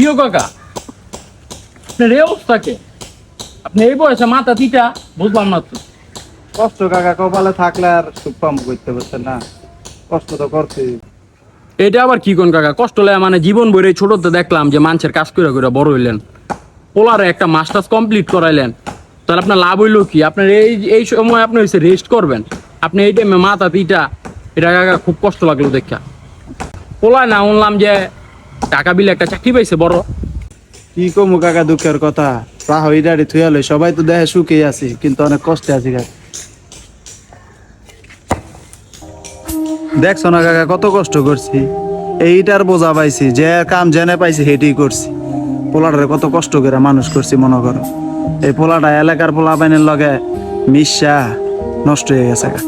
কিও কাকা আপনার এই অবস্থাকে আপনি এই বয়সে মাথা তিটা বুঝলাম না তো। কষ্ট কাকা কপালে থাকলে আর সুখ পাম করতে পারছেন না, কষ্ট তো করছি। এটা আবার কি কোন কাকা কষ্ট লাগে মানে জীবন ভরে ছোটতে দেখলাম যে মানুষের কাজ করে করে বড় হইলেন, পোলারে একটা মাস্টার্স কমপ্লিট করাইলেন, তাহলে আপনার লাভ হইলো কি? আপনার এই এই সময় আপনি হচ্ছে রেস্ট করবেন, আপনি এই টাইমে মাথা তিটা, এটা কাকা খুব কষ্ট লাগলো দেখা। পোলায় না শুনলাম যে টাকা বিলে একটা চাকরি পাইছে বড়। কি কমু কাকা দুঃখের কথা, রাহ ইডারি থুয়ালে সবাই তো দেখে সুখে আছি, কিন্তু অনেক কষ্টে আছি কাকা। দেখছো না কাকা কত কষ্ট করছি, এইটার বোঝা পাইছি, যে কাম জেনে পাইছি সেটাই করছি। পোলাটারে কত কষ্ট করে মানুষ করছি মনে করো। এই পোলাটা এলাকার পোলা পাইনের লগে মিশা নষ্ট হয়ে গেছে কাকা।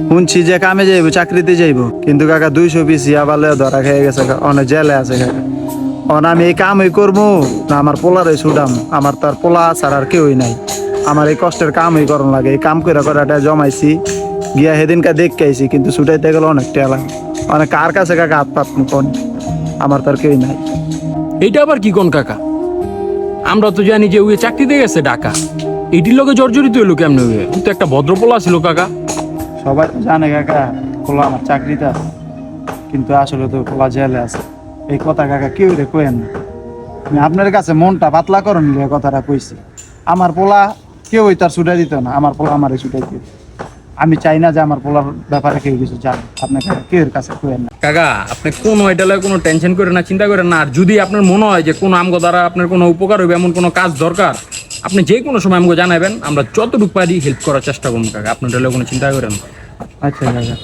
শুনছি যে কামে যাইব, চাকরিতে যাইব, কিন্তু কাকা 200 পিস ইয়াবালে ধরা খেয়ে গেছে, অনেক জেলে আছে কাকা। অন আমি এই কামই করবো না আমার পোলারে ছুটাম? আমার তার পোলা ছাড়া আর কেউই নাই। আমার এই কষ্টের কামই করন লাগে, এই কাম করে করাটা জমাইছি, গিয়া সেদিনকে দেখতে আইছি, কিন্তু ছুটাইতে গেলে অনেক টেয়া লাগে। অনেক কার কাছে কাকা হাত পাত মুখন, আমার তার কেউই নাই। এইটা আবার কি কোন কাকা? আমরা তো জানি যে ওই চাকরিতে গেছে ঢাকা, এটির লোকে জর্জরিত হইলো কেমন? তো একটা ভদ্রপোলা ছিল কাকা। সবাই তো জানে কাকা পোলা আমার চাকরিতে আছে, কিন্তু আসলে তো পোলা জেলে আছে। এই কথা কাকা কেউ রে কয়েন না। আমি আপনার কাছে মনটা পাতলা করেন নিয়ে কথাটা কইছি। আমার পোলা কেউই তার ছুটাই দিত না, আমার পোলা আমারে ছুটাই দিত। আমি চাই না যে আমার পোলার ব্যাপারে কেউ কিছু জানে। আপনার কেউ কাছে কয়েন না কাকা আপনি কোনো এটা লয় কোনো টেনশন করেন না, চিন্তা করেন না। আর যদি আপনার মনে হয় যে কোনো আমগো দ্বারা আপনার কোনো উপকার হবে, এমন কোনো কাজ দরকার, আপনি যে কোনো সময় আমাকে জানাবেন, আমরা যতটুকু পারি হেল্প করার চেষ্টা করবো কাকা। আপনার এটা লয় কোনো চিন্তা করেন না। আচ্ছা কাকা।